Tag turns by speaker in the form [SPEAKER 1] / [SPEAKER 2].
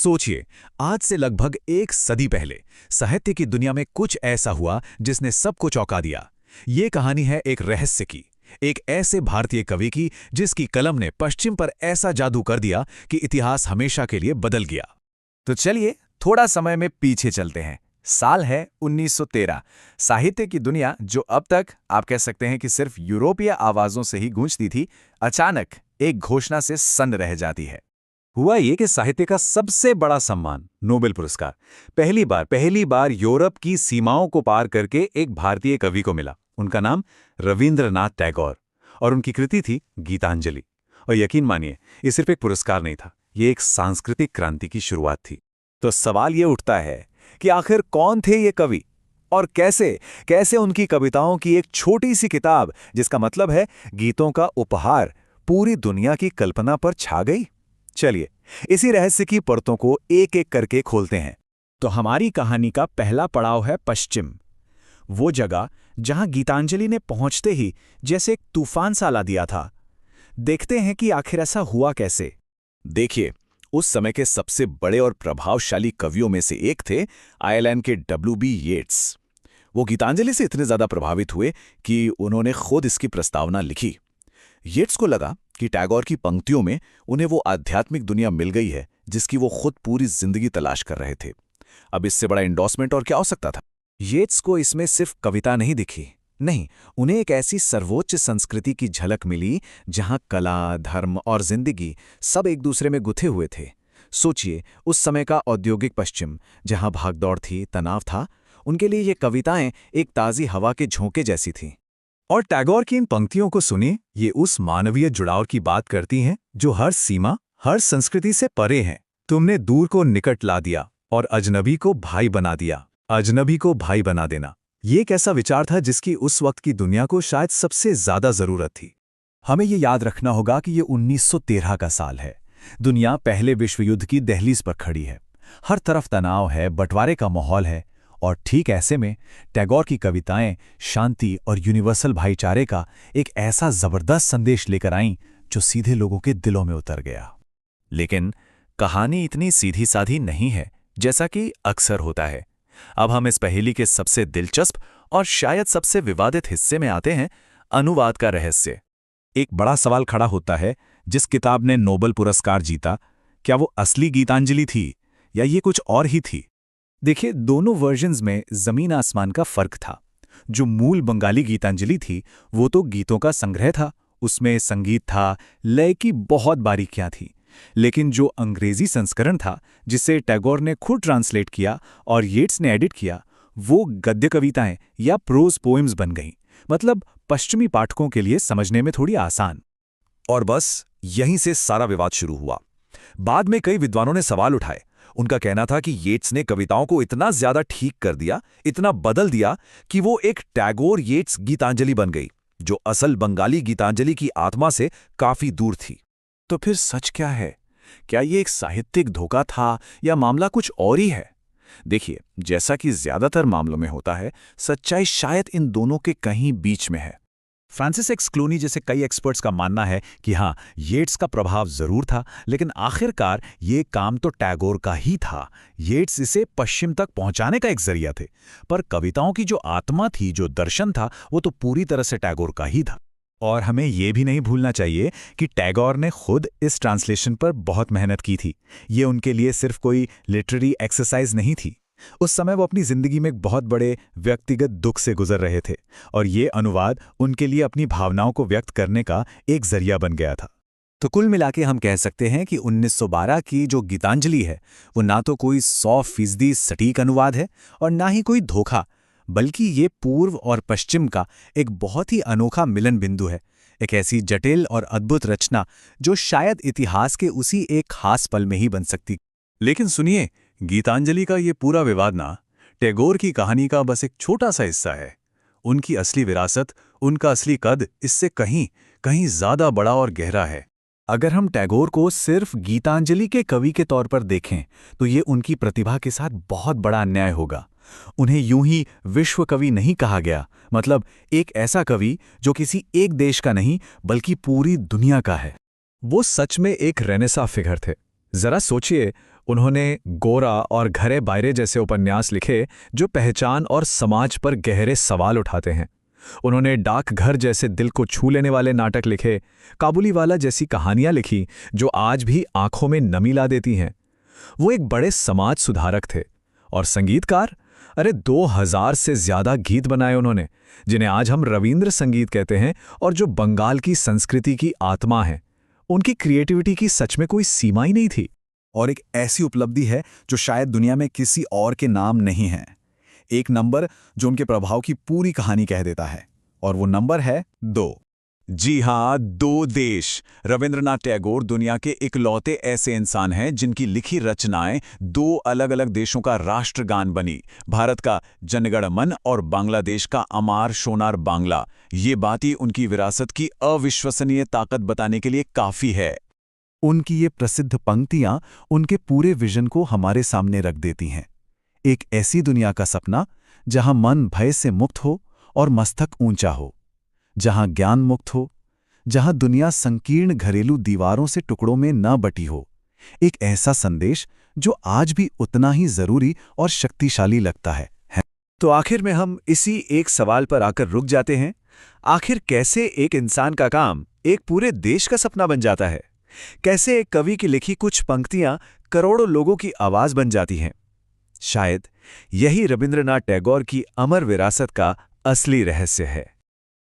[SPEAKER 1] सोचिए, आज से लगभग एक सदी पहले साहित्य की दुनिया में कुछ ऐसा हुआ जिसने सबको चौंका दिया। ये कहानी है एक रहस्य की, एक ऐसे भारतीय कवि की जिसकी कलम ने पश्चिम पर ऐसा जादू कर दिया कि इतिहास हमेशा के लिए बदल गया।
[SPEAKER 2] तो चलिए थोड़ा समय में पीछे चलते हैं। साल है 1913। साहित्य की दुनिया, जो अब तक आप कह सकते हैं कि सिर्फ यूरोपीय आवाजों से ही गूंजती थी, अचानक एक घोषणा से सन्न रह जाती है।
[SPEAKER 3] हुआ ये कि साहित्य का सबसे बड़ा सम्मान, नोबेल पुरस्कार, पहली बार यूरोप की सीमाओं को पार करके एक भारतीय कवि को मिला। उनका नाम रविंद्रनाथ टैगोर, और उनकी कृति थी गीतांजलि। और यकीन मानिए, ये सिर्फ एक पुरस्कार नहीं था, ये एक सांस्कृतिक क्रांति की शुरुआत थी।
[SPEAKER 2] तो सवाल ये उठता है कि आखिर कौन थे ये कवि, और कैसे उनकी कविताओं की एक छोटी सी किताब, जिसका मतलब है गीतों का उपहार, पूरी दुनिया की कल्पना पर छा गई। चलिए इसी रहस्य की परतों को एक एक करके खोलते हैं।
[SPEAKER 1] तो हमारी कहानी का पहला पड़ाव है पश्चिम, वो जगह जहां गीतांजलि ने पहुंचते ही जैसे एक तूफान सा ला दिया था। देखते हैं कि आखिर ऐसा हुआ कैसे।
[SPEAKER 2] देखिए, उस समय के सबसे बड़े और प्रभावशाली कवियों में से एक थे आयरलैंड के W.B. येट्स। वो गीतांजलि से इतने ज्यादा प्रभावित हुए कि उन्होंने खुद इसकी प्रस्तावना लिखी। येट्स को लगा कि टैगोर की पंक्तियों में उन्हें वो आध्यात्मिक दुनिया मिल गई है जिसकी वो खुद पूरी जिंदगी तलाश कर रहे थे। अब इससे बड़ा एंडोर्समेंट और क्या हो सकता था।
[SPEAKER 1] येट्स को इसमें सिर्फ कविता नहीं दिखी, नहीं, उन्हें एक ऐसी सर्वोच्च संस्कृति की झलक मिली जहां कला, धर्म और जिंदगी सब एक दूसरे में गुथे हुए थे। सोचिए, उस समय का औद्योगिक पश्चिम, जहां भागदौड़ थी, तनाव था, उनके लिए ये कविताएं एक ताज़ी हवा के झोंके जैसी थीं।
[SPEAKER 3] और टैगोर की इन पंक्तियों को सुनिए, ये उस मानवीय जुड़ाव की बात करती हैं जो हर सीमा, हर संस्कृति से परे हैं। तुमने दूर को निकट ला दिया और अजनबी को भाई बना दिया। अजनबी को भाई बना देना, ये एक ऐसा विचार था जिसकी उस वक्त की दुनिया को शायद सबसे ज्यादा जरूरत थी।
[SPEAKER 2] हमें ये याद रखना होगा कि ये 1913 का साल है। दुनिया पहले विश्व युद्ध की दहलीज पर खड़ी है। हर तरफ तनाव है, बंटवारे का माहौल है, और ठीक ऐसे में टैगोर की कविताएं शांति और यूनिवर्सल भाईचारे का एक ऐसा जबरदस्त संदेश लेकर आईं जो सीधे लोगों के दिलों में उतर गया।
[SPEAKER 1] लेकिन कहानी इतनी सीधी साधी नहीं है जैसा कि अक्सर होता है। अब हम इस पहेली के सबसे दिलचस्प और शायद सबसे विवादित हिस्से में आते हैं, अनुवाद का रहस्य।
[SPEAKER 3] एक बड़ा सवाल खड़ा होता है, जिस किताब ने नोबेल पुरस्कार जीता, क्या वो असली गीतांजलि थी या ये कुछ और ही थी?
[SPEAKER 1] देखिए, दोनों वर्जन्स में जमीन आसमान का फर्क था। जो मूल बंगाली गीतांजलि थी वो तो गीतों का संग्रह था, उसमें संगीत था, लय की बहुत बारीकियां थीं। लेकिन जो अंग्रेजी संस्करण था, जिसे टैगोर ने खुद ट्रांसलेट किया और येट्स ने एडिट किया, वो गद्य कविताएं या प्रोज पोएम्स बन गईं। मतलब पश्चिमी पाठकों के लिए समझने में थोड़ी आसान।
[SPEAKER 2] और बस यहीं से सारा विवाद शुरू हुआ। बाद में कई विद्वानों ने सवाल उठाए। उनका कहना था कि येट्स ने कविताओं को इतना ज्यादा ठीक कर दिया, इतना बदल दिया कि वो एक टैगोर येट्स गीतांजलि बन गई, जो असल बंगाली गीतांजलि की आत्मा से काफी दूर थी।
[SPEAKER 1] तो फिर सच क्या है? क्या ये एक साहित्यिक धोखा था या मामला कुछ और ही है? देखिए, जैसा कि ज्यादातर मामलों में होता है, सच्चाई शायद इन दोनों के कहीं बीच में है। फ्रांसिस एक्स क्लूनी जैसे कई एक्सपर्ट्स का मानना है कि हाँ, येट्स का प्रभाव जरूर था, लेकिन आखिरकार ये काम तो टैगोर का ही था। येट्स इसे पश्चिम तक पहुंचाने का एक जरिया थे, पर कविताओं की जो आत्मा थी, जो दर्शन था, वो तो पूरी तरह से टैगोर का ही था।
[SPEAKER 3] और हमें ये भी नहीं भूलना चाहिए कि टैगोर ने खुद इस ट्रांसलेशन पर बहुत मेहनत की थी। ये उनके लिए सिर्फ कोई लिटरेरी एक्सरसाइज नहीं थी। उस समय वो अपनी जिंदगी में एक बहुत बड़े व्यक्तिगत दुख से गुजर रहे थे, और ये अनुवाद उनके लिए अपनी भावनाओं को व्यक्त करने का एक जरिया बन गया था।
[SPEAKER 2] तो कुल मिलाके हम कह सकते हैं कि 1912 की जो गीतांजलि है, वो ना तो कोई 100% सटीक अनुवाद है और ना ही कोई धोखा, बल्कि ये पूर्व और पश्चिम का एक बहुत ही अनोखा मिलन बिंदु है। एक ऐसी जटिल और अद्भुत रचना जो शायद इतिहास के उसी एक खास पल में ही बन सकती।
[SPEAKER 3] लेकिन सुनिए, गीतांजलि का ये पूरा विवाद ना टैगोर की कहानी का बस एक छोटा सा हिस्सा है। उनकी असली विरासत, उनका असली कद इससे कहीं ज्यादा बड़ा और गहरा है।
[SPEAKER 1] अगर हम टैगोर को सिर्फ गीतांजलि के कवि के तौर पर देखें तो ये उनकी प्रतिभा के साथ बहुत बड़ा अन्याय होगा। उन्हें यूं ही विश्व कवि नहीं कहा गया, मतलब एक ऐसा कवि जो किसी एक देश का नहीं बल्कि पूरी दुनिया का है। वो सच में एक रेनेसां फिगर थे। जरा सोचिए,
[SPEAKER 3] उन्होंने गोरा और घरे बायरे जैसे उपन्यास लिखे जो पहचान और समाज पर गहरे सवाल उठाते हैं। उन्होंने डाकघर जैसे दिल को छू लेने वाले नाटक लिखे, काबुलीवाला जैसी कहानियां लिखी जो आज भी आंखों में नमी ला देती हैं। वो एक बड़े समाज सुधारक थे। और संगीतकार, अरे 2000 से ज्यादा गीत बनाए उन्होंने, जिन्हें आज हम रविंद्र संगीत कहते हैं और जो बंगाल की संस्कृति की आत्मा है। उनकी क्रिएटिविटी की सच में कोई सीमा ही नहीं थी।
[SPEAKER 2] और एक ऐसी उपलब्धि है जो शायद दुनिया में किसी और के नाम नहीं है। एक नंबर जो उनके प्रभाव की पूरी कहानी कह देता है, और वो नंबर है 2।
[SPEAKER 1] जी हाँ, 2 देश। रविंद्रनाथ टैगोर दुनिया के इकलौते ऐसे इंसान हैं जिनकी लिखी रचनाएं 2 अलग-अलग देशों का राष्ट्रगान बनी, भारत का जनगण मन और बांग्लादेश का अमार शोनार बांग्ला। ये बात ही उनकी विरासत की अविश्वसनीय ताकत बताने के लिए काफी है।
[SPEAKER 2] उनकी ये प्रसिद्ध पंक्तियां उनके पूरे विजन को हमारे सामने रख देती हैं। एक ऐसी दुनिया का सपना जहां मन भय से मुक्त हो और मस्तक ऊंचा हो, जहां ज्ञान मुक्त हो, जहां दुनिया संकीर्ण घरेलू दीवारों से टुकड़ों में न बटी हो। एक ऐसा संदेश जो आज भी उतना ही जरूरी और शक्तिशाली लगता है।
[SPEAKER 1] तो आखिर में हम इसी एक सवाल पर आकर रुक जाते हैं। आखिर कैसे एक इंसान का काम एक पूरे देश का सपना बन जाता है? कैसे एक कवि की लिखी कुछ पंक्तियां करोड़ों लोगों की आवाज बन जाती हैं? शायद यही रविंद्रनाथ टैगोर की अमर विरासत का असली रहस्य है।